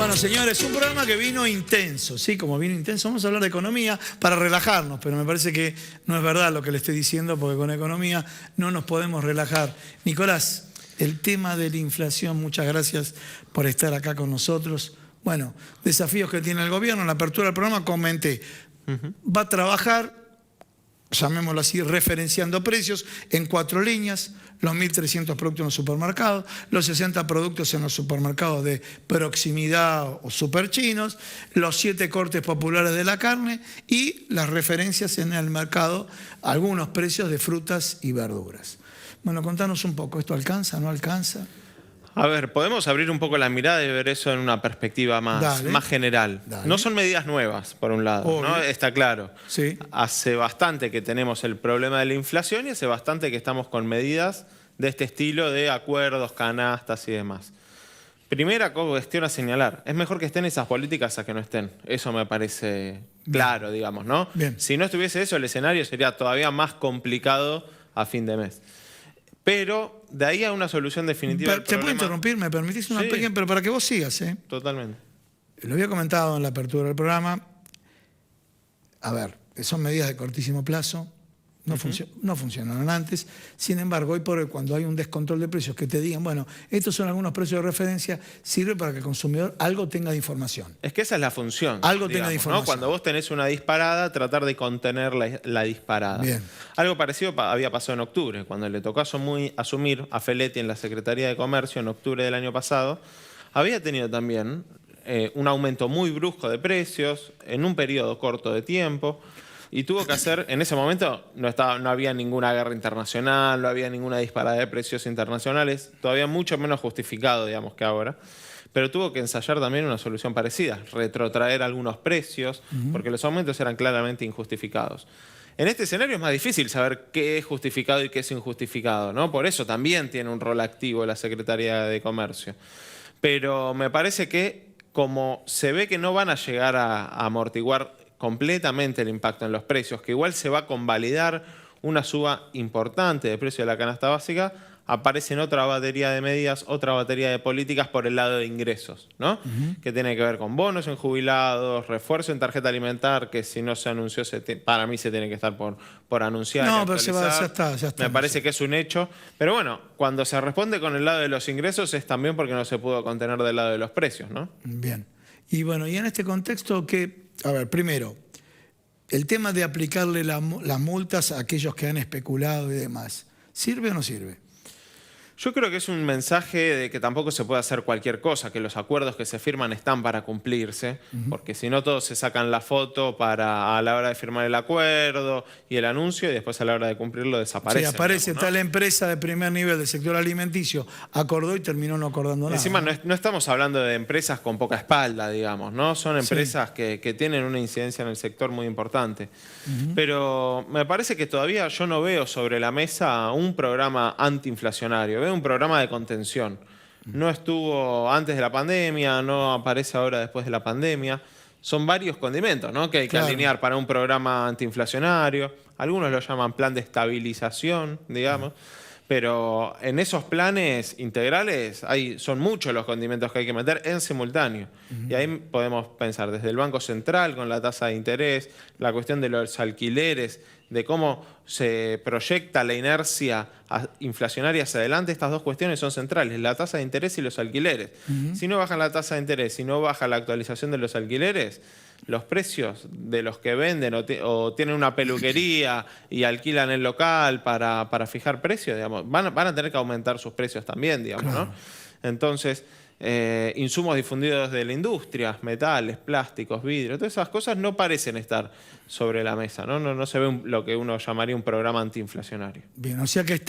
Bueno, señores, un programa que vino intenso, ¿sí? Como vino intenso, vamos a hablar de economía para relajarnos, pero me parece que no es verdad lo que le estoy diciendo, porque con economía no nos podemos relajar. Nicolás, el tema de la inflación, muchas gracias por estar acá con nosotros. Bueno, desafíos que tiene el gobierno, en la apertura del programa comenté, va a trabajar, llamémoslo así, referenciando precios en 4 líneas, los 1.300 productos en los supermercados, los 60 productos en los supermercados de proximidad o superchinos, los 7 cortes populares de la carne y las referencias en el mercado, algunos precios de frutas y verduras. Bueno, contanos un poco, ¿esto alcanza, no alcanza? A ver, podemos abrir un poco la mirada y ver eso en una perspectiva más general. Dale. No son medidas nuevas, por un lado, ¿no? Está claro. Sí. Hace bastante que tenemos el problema de la inflación y hace bastante que estamos con medidas de este estilo de acuerdos, canastas y demás. Primera cuestión a señalar, es mejor que estén esas políticas a que no estén. Eso me parece claro, digamos, ¿no? Bien. Si no estuviese eso, el escenario sería todavía más complicado a fin de mes. Pero de ahí a una solución definitiva. ¿Te puedo interrumpir? ¿Me permitís una pequeña? Pero para que vos sigas, ¿eh? Totalmente. Lo había comentado en la apertura del programa. A ver, son medidas de cortísimo plazo. No funcionaron antes. Sin embargo, hoy por hoy, cuando hay un descontrol de precios, que te digan, bueno, estos son algunos precios de referencia, sirve para que el consumidor algo tenga de información. Es que esa es la función. Algo tenga de información. ¿No? Cuando vos tenés una disparada, tratar de contener la disparada. Bien. Algo parecido había pasado en octubre, cuando le tocó asumir a Feletti en la Secretaría de Comercio en octubre del año pasado. Había tenido también un aumento muy brusco de precios en un periodo corto de tiempo. Y tuvo que hacer, en ese momento no había ninguna guerra internacional, no había ninguna disparada de precios internacionales, todavía mucho menos justificado, digamos, que ahora. Pero tuvo que ensayar también una solución parecida, retrotraer algunos precios, porque los aumentos eran claramente injustificados. En este escenario es más difícil saber qué es justificado y qué es injustificado, ¿no? Por eso también tiene un rol activo la Secretaría de Comercio. Pero me parece que como se ve que no van a llegar a amortiguar completamente el impacto en los precios, que igual se va a convalidar una suba importante de precio de la canasta básica, aparecen otra batería de medidas, otra batería de políticas por el lado de ingresos, ¿no? Que tiene que ver con bonos en jubilados, refuerzo en tarjeta alimentar, que si no se anunció, para mí se tiene que estar por anunciar. No, pero ya está. Me parece que es un hecho. Pero bueno, cuando se responde con el lado de los ingresos es también porque no se pudo contener del lado de los precios, ¿no? Bien. Y bueno, y en este contexto que, a ver, primero, el tema de aplicarle las multas a aquellos que han especulado y demás, ¿sirve o no sirve? Yo creo que es un mensaje de que tampoco se puede hacer cualquier cosa, que los acuerdos que se firman están para cumplirse, porque si no todos se sacan la foto a la hora de firmar el acuerdo y el anuncio y después a la hora de cumplirlo desaparece. Sí, aparece, digamos, ¿no? Tal empresa de primer nivel del sector alimenticio acordó y terminó no acordando nada. Encima no estamos hablando de empresas con poca espalda, digamos, ¿no? Son empresas que tienen una incidencia en el sector muy importante. Pero me parece que todavía yo no veo sobre la mesa un programa antiinflacionario. Veo un programa de contención. No estuvo antes de la pandemia, no aparece ahora después de la pandemia. Son varios condimentos, ¿no? Que hay que alinear para un programa antiinflacionario. Algunos lo llaman plan de estabilización, digamos. Pero en esos planes integrales son muchos los condimentos que hay que meter en simultáneo. Y ahí podemos pensar desde el Banco Central con la tasa de interés, la cuestión de los alquileres, de cómo se proyecta la inercia inflacionaria hacia adelante. Estas dos cuestiones son centrales, la tasa de interés y los alquileres. Si no bajan la tasa de interés, si no baja la actualización de los alquileres, los precios de los que venden o tienen una peluquería y alquilan el local para fijar precios, digamos, van a tener que aumentar sus precios también, digamos, ¿no? Entonces, insumos difundidos de la industria, metales, plásticos, vidrio, todas esas cosas no parecen estar sobre la mesa, ¿no? No se ve lo que uno llamaría un programa antiinflacionario. Bien, o sea que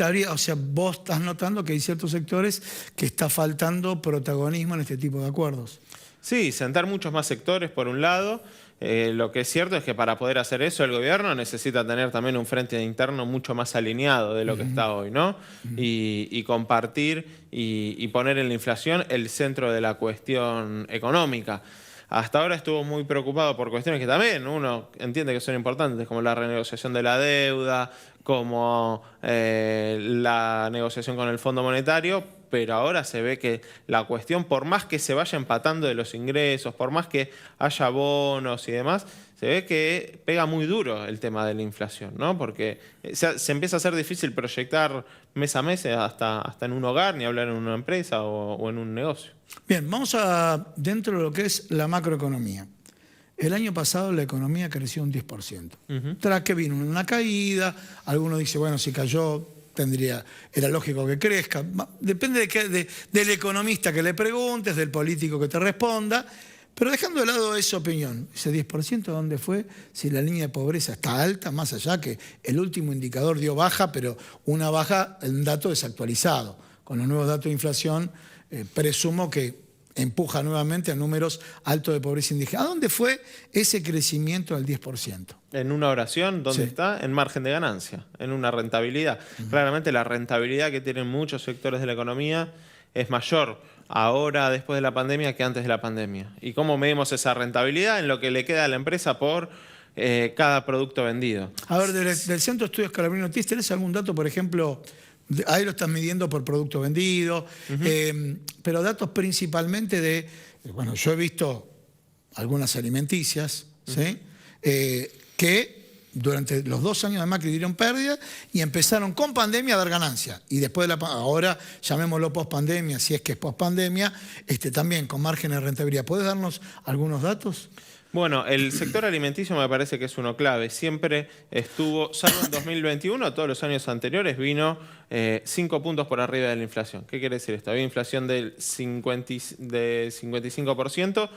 vos estás notando que hay ciertos sectores que está faltando protagonismo en este tipo de acuerdos. Sí, sentar muchos más sectores por un lado. Lo que es cierto es que para poder hacer eso el gobierno necesita tener también un frente interno mucho más alineado de lo que está hoy, ¿no? Y compartir y poner en la inflación el centro de la cuestión económica. Hasta ahora estuvo muy preocupado por cuestiones que también uno entiende que son importantes, como la renegociación de la deuda, como la negociación con el Fondo Monetario, pero ahora se ve que la cuestión, por más que se vaya empatando de los ingresos, por más que haya bonos y demás, se ve que pega muy duro el tema de la inflación, ¿no? Porque se empieza a hacer difícil proyectar mes a mes hasta en un hogar, ni hablar en una empresa o en un negocio. Bien, vamos dentro de lo que es la macroeconomía. El año pasado la economía creció un 10%. Tras que vino una caída, algunos dicen, bueno, si cayó, era lógico que crezca. Depende del economista que le preguntes, del político que te responda. Pero dejando de lado esa opinión, ese 10%, ¿dónde fue? Si la línea de pobreza está alta, más allá que el último indicador dio baja, pero una baja, un dato desactualizado. Con los nuevos datos de inflación, presumo que empuja nuevamente a números altos de pobreza indígena. ¿A dónde fue ese crecimiento del 10%? En una oración, ¿dónde está? En margen de ganancia, en una rentabilidad. Claramente la rentabilidad que tienen muchos sectores de la economía es mayor ahora, después de la pandemia, que antes de la pandemia. ¿Y cómo medimos esa rentabilidad? En lo que le queda a la empresa por cada producto vendido. A ver, del Centro de Estudios Scalabrini Ortiz, ¿tenés algún dato, por ejemplo? Ahí lo estás midiendo por producto vendido, pero datos principalmente bueno, yo he visto algunas alimenticias, ¿sí? Que durante los 2 años de Macri dieron pérdida y empezaron con pandemia a dar ganancia. Y después ahora, llamémoslo pospandemia, si es que es pospandemia, también con márgenes de rentabilidad. ¿Puedes darnos algunos datos? Bueno, el sector alimenticio me parece que es uno clave. Siempre estuvo, salvo en 2021, todos los años anteriores vino 5 puntos por arriba de la inflación. ¿Qué quiere decir esto? Había inflación del 55%,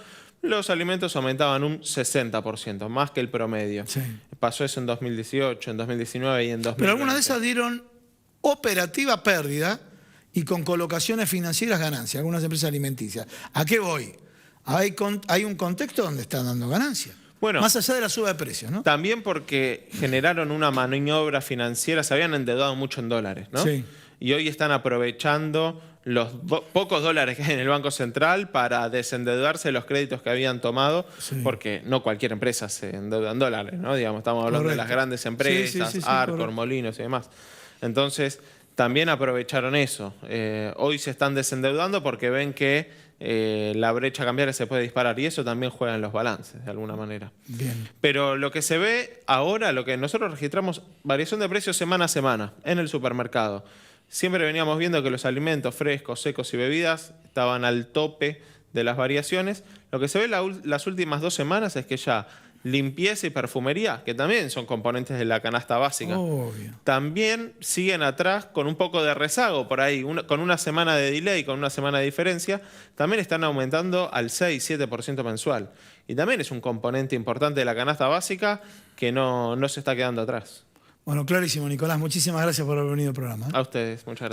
los alimentos aumentaban un 60%, más que el promedio. Sí. Pasó eso en 2018, en 2019 y en 2020. Pero algunas de esas dieron operativa pérdida y con colocaciones financieras ganancia, algunas empresas alimenticias. ¿A qué voy? Hay un contexto donde están dando ganancias. Bueno, más allá de la suba de precios, ¿no? También porque generaron una maniobra financiera, se habían endeudado mucho en dólares, ¿no? Sí. Y hoy están aprovechando los pocos dólares que hay en el Banco Central para desendeudarse de los créditos que habían tomado, porque no cualquier empresa se endeuda en dólares, ¿no? Digamos, estamos hablando de las grandes empresas, Arcor, Molinos y demás. Entonces, también aprovecharon eso. Hoy se están desendeudando porque ven que la brecha cambiaria se puede disparar y eso también juega en los balances de alguna manera. Bien. Pero lo que se ve ahora, lo que nosotros registramos, variación de precios semana a semana en el supermercado. Siempre veníamos viendo que los alimentos frescos, secos y bebidas estaban al tope de las variaciones. Lo que se ve las últimas 2 semanas es que ya limpieza y perfumería, que también son componentes de la canasta básica, también siguen atrás con un poco de rezago por ahí, con una semana de delay, con una semana de diferencia, también están aumentando al 6-7% mensual. Y también es un componente importante de la canasta básica que no se está quedando atrás. Bueno, clarísimo, Nicolás. Muchísimas gracias por haber venido al programa. A ustedes, muchas gracias.